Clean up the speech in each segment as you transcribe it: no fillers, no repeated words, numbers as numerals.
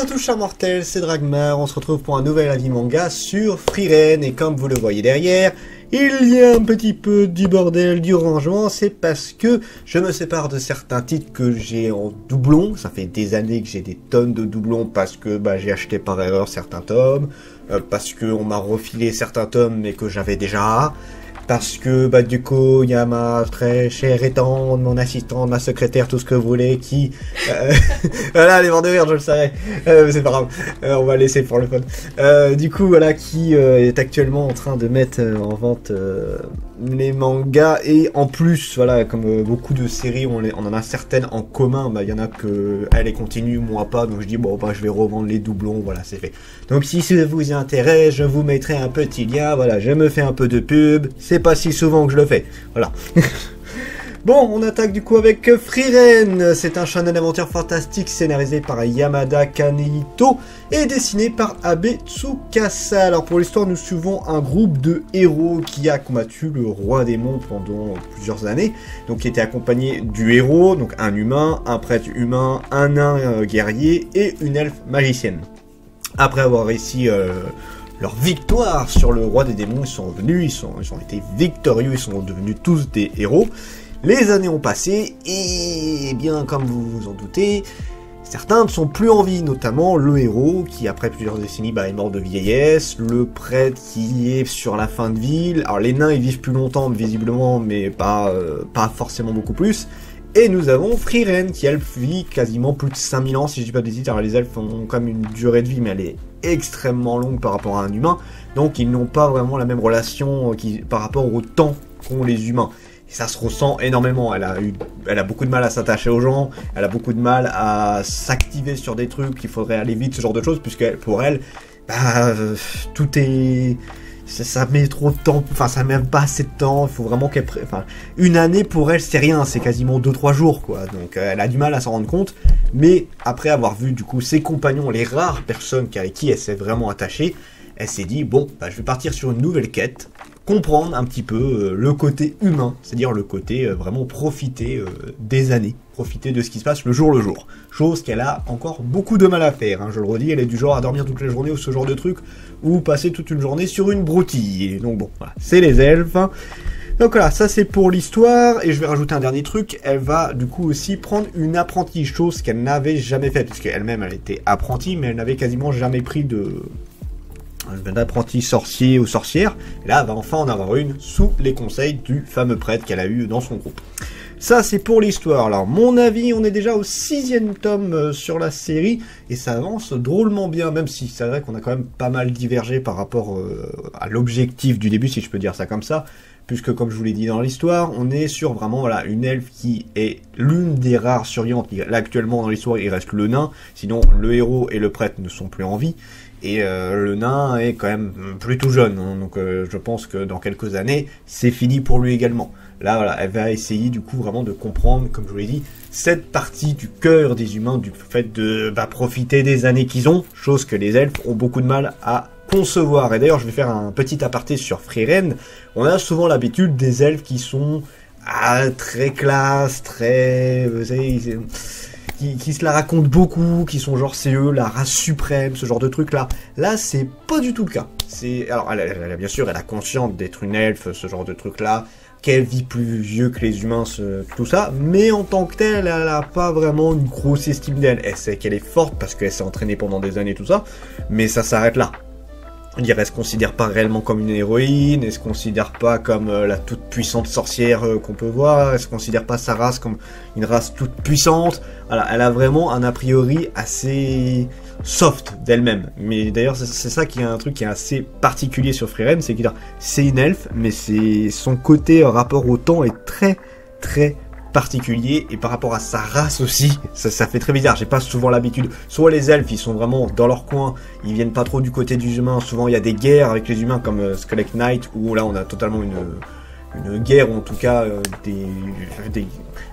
Bonjour à tous chers mortels, c'est Dragmar, on se retrouve pour un nouvel avis manga sur Frieren, et comme vous le voyez derrière, il y a un petit peu du bordel, du rangement, c'est parce que je me sépare de certains titres que j'ai en doublon. Ça fait des années que j'ai des tonnes de doublons parce que j'ai acheté par erreur certains tomes, parce qu'on m'a refilé certains tomes mais que j'avais déjà, parce que du coup il y a ma très chère et tendre, mon assistante, ma secrétaire, tout ce que vous voulez, qui voilà, les morts de rire, je le savais, mais c'est pas grave, on va laisser pour le fun. Du coup voilà, qui est actuellement en train de mettre en vente les mangas, et en plus voilà, comme beaucoup de séries, on en a certaines en commun, il y en a que elle est continue, moi pas, donc je dis je vais revendre les doublons, voilà, c'est fait. Donc si ça vous intéresse, je vous mettrai un petit lien, voilà, je me fais un peu de pub, c'est pas si souvent que je le fais, voilà. Bon, on attaque du coup avec Frieren. C'est un shonen d'aventure fantastique scénarisé par Yamada Kanehito et dessiné par Abe Tsukasa. Alors pour l'histoire, nous suivons un groupe de héros qui a combattu le roi démon pendant plusieurs années. Donc qui était accompagné du héros, donc un humain, un prêtre humain, un nain guerrier et une elfe magicienne. Après avoir réussi leur victoire sur le roi des démons, ils sont revenus, ils ont été victorieux, ils sont devenus tous des héros. Les années ont passé, et bien comme vous vous en doutez, certains ne sont plus en vie, notamment le héros qui après plusieurs décennies est mort de vieillesse, le prêtre qui est sur la fin de vie, alors les nains ils vivent plus longtemps visiblement, mais pas forcément beaucoup plus, et nous avons Frieren qui elle vit quasiment plus de 5000 ans si je dis pas de bêtises. Alors les elfes ont quand même une durée de vie mais elle est extrêmement longue par rapport à un humain, donc ils n'ont pas vraiment la même relation par rapport au temps qu'ont les humains. Et ça se ressent énormément, elle a beaucoup de mal à s'attacher aux gens, elle a beaucoup de mal à s'activer sur des trucs, il faudrait aller vite, ce genre de choses, puisque pour elle, tout est... Ça met trop de temps, ça met même pas assez de temps, il faut vraiment qu'elle... une année pour elle c'est rien, c'est quasiment 2-3 jours quoi, donc elle a du mal à s'en rendre compte, mais après avoir vu du coup ses compagnons, les rares personnes avec qui elle s'est vraiment attachée, elle s'est dit je vais partir sur une nouvelle quête, comprendre un petit peu le côté humain, c'est-à-dire le côté vraiment profiter des années, profiter de ce qui se passe le jour, chose qu'elle a encore beaucoup de mal à faire, hein. Je le redis, elle est du genre à dormir toute la journée ou ce genre de truc, ou passer toute une journée sur une broutille, et donc voilà, c'est les elfes, hein. Donc voilà, ça c'est pour l'histoire, et je vais rajouter un dernier truc, elle va du coup aussi prendre une apprentie, chose qu'elle n'avait jamais faite, puisqu'elle-même elle était apprentie, mais elle n'avait quasiment jamais pris d'apprenti sorcier ou sorcière, et là elle va enfin en avoir une sous les conseils du fameux prêtre qu'elle a eu dans son groupe. Ça c'est pour l'histoire. Alors mon avis, on est déjà au 6e tome sur la série, et ça avance drôlement bien, même si c'est vrai qu'on a quand même pas mal divergé par rapport à l'objectif du début, si je peux dire ça comme ça, puisque comme je vous l'ai dit dans l'histoire, on est sur vraiment une elfe qui est l'une des rares survivantes. Là actuellement dans l'histoire il reste le nain, sinon le héros et le prêtre ne sont plus en vie. Et le nain est quand même plutôt jeune, hein, donc je pense que dans quelques années, c'est fini pour lui également. Là, voilà, elle va essayer du coup vraiment de comprendre, comme je vous l'ai dit, cette partie du cœur des humains, du fait de profiter des années qu'ils ont, chose que les elfes ont beaucoup de mal à concevoir. Et d'ailleurs, je vais faire un petit aparté sur Frieren. On a souvent l'habitude des elfes qui sont très classe, très... vous savez, qui se la racontent beaucoup, qui sont genre c'est eux la race suprême, ce genre de truc là. Là c'est pas du tout le cas. Alors elle, bien sûr elle a conscience d'être une elfe, ce genre de truc là, qu'elle vit plus vieux que les humains, tout ça, mais en tant que telle elle a pas vraiment une grosse estime d'elle. Elle sait qu'elle est forte parce qu'elle s'est entraînée pendant des années tout ça, mais ça s'arrête là. Elle se considère pas réellement comme une héroïne, elle se considère pas comme la toute puissante sorcière qu'on peut voir, elle se considère pas sa race comme une race toute puissante. Voilà, elle a vraiment un a priori assez soft d'elle-même. Mais d'ailleurs c'est ça qui est un truc qui est assez particulier sur Frieren, c'est que c'est une elfe, mais son côté rapport au temps est très très particulier, et par rapport à sa race aussi, ça fait très bizarre. J'ai pas souvent l'habitude, soit les elfes ils sont vraiment dans leur coin, ils viennent pas trop du côté des humains, souvent il y a des guerres avec les humains comme Skull Knight, où là on a totalement une guerre, ou en tout cas des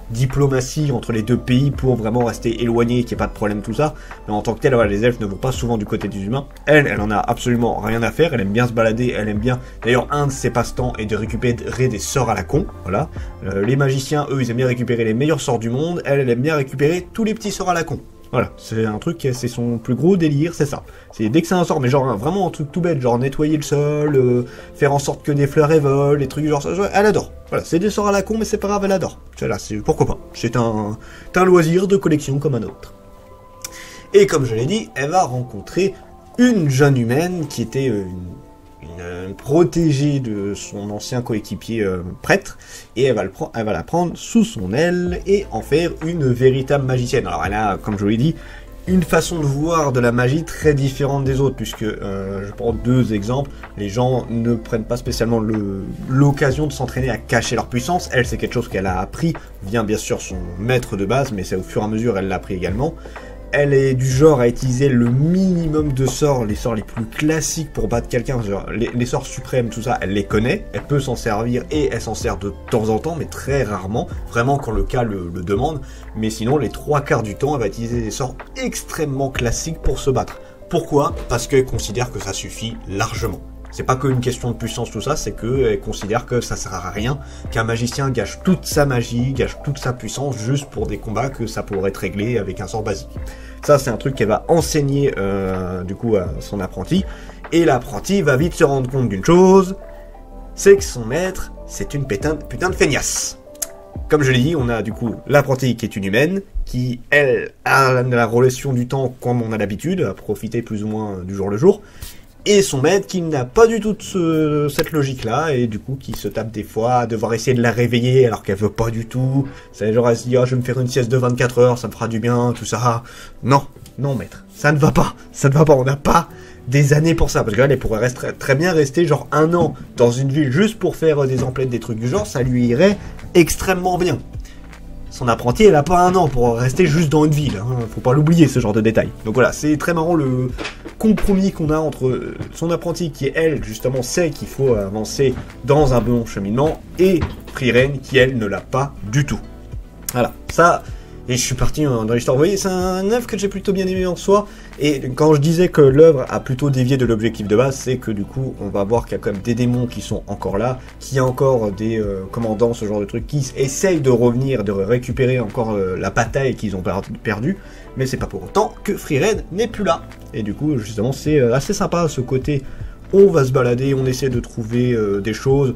diplomaties entre les deux pays pour vraiment rester éloignés, qu'il n'y ait pas de problème, tout ça. Mais en tant que tel, voilà, les elfes ne vont pas souvent du côté des humains. Elle en a absolument rien à faire, elle aime bien se balader, elle aime bien... D'ailleurs, un de ses passe-temps est de récupérer des sorts à la con, voilà. Les magiciens, eux, ils aiment bien récupérer les meilleurs sorts du monde, elle aime bien récupérer tous les petits sorts à la con. Voilà, c'est un truc, c'est son plus gros délire, c'est ça. C'est dès que c'est un sort, mais genre vraiment un truc tout bête, genre nettoyer le sol, faire en sorte que des fleurs évolent, des trucs genre ça, elle adore. Voilà, c'est des sorts à la con, mais c'est pas grave, elle adore. Là, c'est pourquoi pas. C'est un loisir de collection comme un autre. Et comme je l'ai dit, elle va rencontrer une jeune humaine qui était une protégée de son ancien coéquipier prêtre, et elle va la prendre sous son aile et en faire une véritable magicienne. Alors elle a, comme je vous l'ai dit, une façon de voir de la magie très différente des autres, puisque je prends deux exemples. Les gens ne prennent pas spécialement l'occasion de s'entraîner à cacher leur puissance. Elle, c'est quelque chose qu'elle a appris, vient bien sûr son maître de base, mais c'est au fur et à mesure elle l'a appris également. Elle est du genre à utiliser le minimum de sorts, les sorts les plus classiques pour battre quelqu'un, les sorts suprêmes, tout ça, elle les connaît, elle peut s'en servir et elle s'en sert de temps en temps, mais très rarement, vraiment quand le cas le demande, mais sinon les 3/4 du temps, elle va utiliser des sorts extrêmement classiques pour se battre. Pourquoi? Parce qu'elle considère que ça suffit largement. C'est pas qu'une question de puissance tout ça, c'est qu'elle considère que ça sert à rien, qu'un magicien gâche toute sa magie, gâche toute sa puissance juste pour des combats que ça pourrait être réglé avec un sort basique. Ça c'est un truc qu'elle va enseigner du coup à son apprenti, et l'apprenti va vite se rendre compte d'une chose, c'est que son maître c'est une putain de feignasse. Comme je l'ai dit, on a du coup l'apprenti qui est une humaine, qui elle a la relation du temps comme on a l'habitude, à profiter plus ou moins du jour le jour, et son maître qui n'a pas du tout cette logique-là, et du coup qui se tape des fois à devoir essayer de la réveiller alors qu'elle veut pas du tout. C'est genre elle se dit, oh, je vais me faire une sieste de 24 heures, ça me fera du bien, tout ça. Non, non maître, ça ne va pas, on n'a pas des années pour ça, parce que là elle pourrait très bien rester genre 1 an dans une ville juste pour faire des emplettes, des trucs du genre, ça lui irait extrêmement bien. Son apprenti, elle a pas 1 an pour rester juste dans une ville, hein. Faut pas l'oublier ce genre de détails. Donc voilà, c'est très marrant le compromis qu'on a entre son apprenti qui, elle, justement, sait qu'il faut avancer dans un bon cheminement, et Frieren qui, elle, ne l'a pas du tout. Voilà, ça, et je suis parti dans l'histoire. Vous voyez, c'est un œuvre que j'ai plutôt bien aimé en soi, et quand je disais que l'œuvre a plutôt dévié de l'objectif de base, c'est que du coup, on va voir qu'il y a quand même des démons qui sont encore là, qu'il y a encore des commandants, ce genre de trucs, qui essayent de revenir, de récupérer encore la bataille qu'ils ont perdue, mais c'est pas pour autant que Frieren n'est plus là. Et du coup, justement, c'est assez sympa ce côté, on va se balader, on essaie de trouver des choses,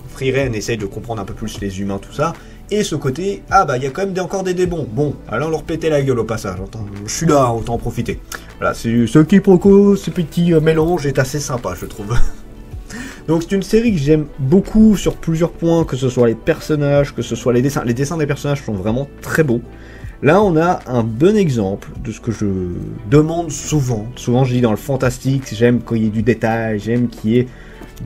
Frieren essaye de comprendre un peu plus les humains, tout ça, et ce côté, ah bah il y a quand même encore des démons, bon, allons leur péter la gueule au passage, je suis là, autant en profiter. Voilà, ce quiproquo, ce petit mélange est assez sympa, je trouve. Donc c'est une série que j'aime beaucoup sur plusieurs points, que ce soit les personnages, que ce soit les dessins. Les dessins des personnages sont vraiment très beaux. Là, on a un bon exemple de ce que je demande souvent. Souvent, je dis dans le fantastique, j'aime qu'il y ait du détail, j'aime qu'il y ait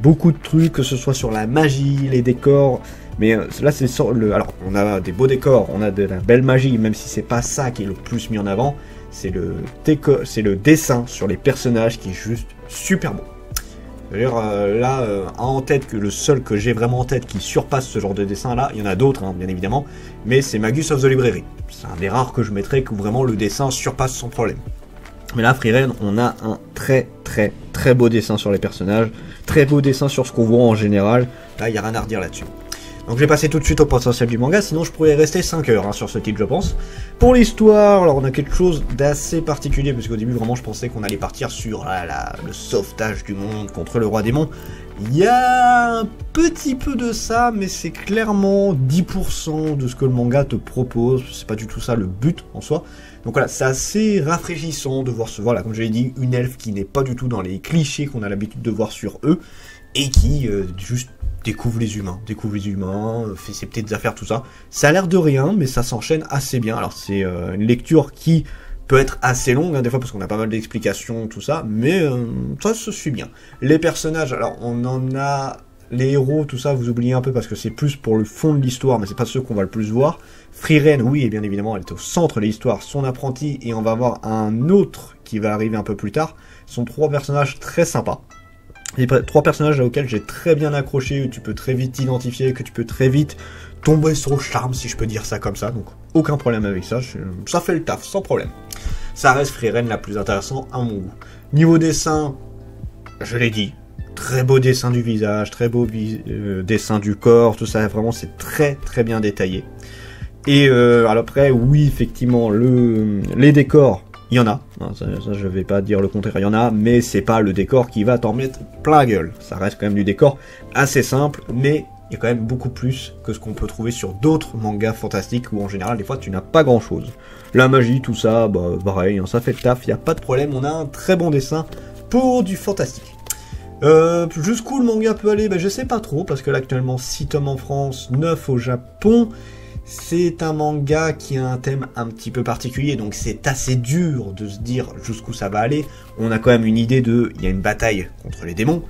beaucoup de trucs, que ce soit sur la magie, les décors. Mais là, c'est sur le. Alors, on a des beaux décors, on a de la belle magie, même si c'est pas ça qui est le plus mis en avant. C'est le dessin sur les personnages qui est juste super beau. D'ailleurs, en tête, que le seul que j'ai vraiment en tête qui surpasse ce genre de dessin là, il y en a d'autres, hein, bien évidemment, mais c'est Magus of the Library. C'est un des rares que je mettrais où vraiment le dessin surpasse sans problème. Mais là, Frieren, on a un très très très beau dessin sur les personnages, très beau dessin sur ce qu'on voit en général. Là, il n'y a rien à redire là-dessus. Donc je vais passer tout de suite au potentiel du manga, sinon je pourrais rester 5 heures sur ce titre, je pense. Pour l'histoire, alors on a quelque chose d'assez particulier, parce qu'au début vraiment je pensais qu'on allait partir sur le sauvetage du monde contre le roi démon. Il y a un petit peu de ça, mais c'est clairement 10% de ce que le manga te propose, c'est pas du tout ça le but en soi. Donc voilà, c'est assez rafraîchissant de voir voilà, comme je l'ai dit, une elfe qui n'est pas du tout dans les clichés qu'on a l'habitude de voir sur eux, et qui juste découvre les humains, fait ses petites affaires, tout ça. Ça a l'air de rien, mais ça s'enchaîne assez bien. Alors c'est une lecture qui peut être assez longue, hein, des fois, parce qu'on a pas mal d'explications, tout ça, mais ça se suit bien. Les personnages, alors on en a... Les héros, tout ça, vous oubliez un peu, parce que c'est plus pour le fond de l'histoire, mais c'est pas ceux qu'on va le plus voir. Frieren, oui, et bien évidemment, elle est au centre de l'histoire, son apprenti, et on va voir un autre qui va arriver un peu plus tard. Ce sont 3 personnages très sympas. Les 3 personnages auxquels j'ai très bien accroché, où tu peux très vite t'identifier, que tu peux très vite tomber sur le charme, si je peux dire ça comme ça. Donc aucun problème avec ça, ça fait le taf, sans problème. Ça reste Frieren la plus intéressante à mon goût. Niveau dessin, je l'ai dit, très beau dessin du visage, très beau dessin du corps, tout ça, vraiment c'est très très bien détaillé. Et alors après, oui, effectivement, les décors, il y en a. Ça, je vais pas dire le contraire, il y en a, mais c'est pas le décor qui va t'en mettre plein la gueule. Ça reste quand même du décor assez simple, mais il y a quand même beaucoup plus que ce qu'on peut trouver sur d'autres mangas fantastiques où en général, des fois, tu n'as pas grand chose. La magie, tout ça, bah pareil, hein, ça fait le taf, il n'y a pas de problème, on a un très bon dessin pour du fantastique. Jusqu'où le manga peut aller, je sais pas trop, parce que là actuellement 6 tomes en France, 9 au Japon. C'est un manga qui a un thème un petit peu particulier, donc c'est assez dur de se dire jusqu'où ça va aller. On a quand même une idée il y a une bataille contre les démons,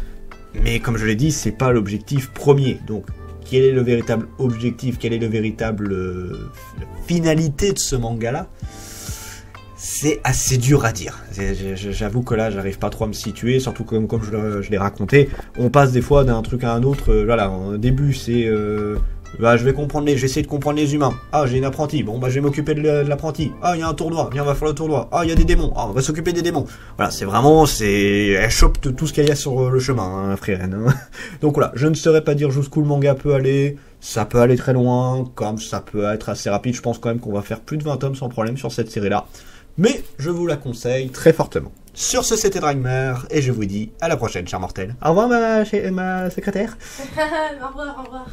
mais comme je l'ai dit, c'est pas l'objectif premier. Donc quel est le véritable objectif, quelle est le véritable finalité de ce manga-là? C'est assez dur à dire. J'avoue que là, j'arrive pas trop à me situer, surtout comme je l'ai raconté. On passe des fois d'un truc à un autre. Voilà, au début, c'est... je vais essayer de comprendre les humains. Ah, j'ai une apprentie. Bon, je vais m'occuper de l'apprenti. Ah, il y a un tournoi. Viens, on va faire le tournoi. Ah, il y a des démons. Ah, on va s'occuper des démons. Voilà, elle chope tout ce qu'il y a sur le chemin, hein, Frieren. Hein. Donc voilà, je ne saurais pas dire jusqu'où le manga peut aller. Ça peut aller très loin, comme ça peut être assez rapide. Je pense quand même qu'on va faire plus de 20 tomes sans problème sur cette série-là. Mais je vous la conseille très fortement. Sur ce, c'était Dragmar, et je vous dis à la prochaine, chers mortels. Au revoir, ma secrétaire. Au revoir, au revoir.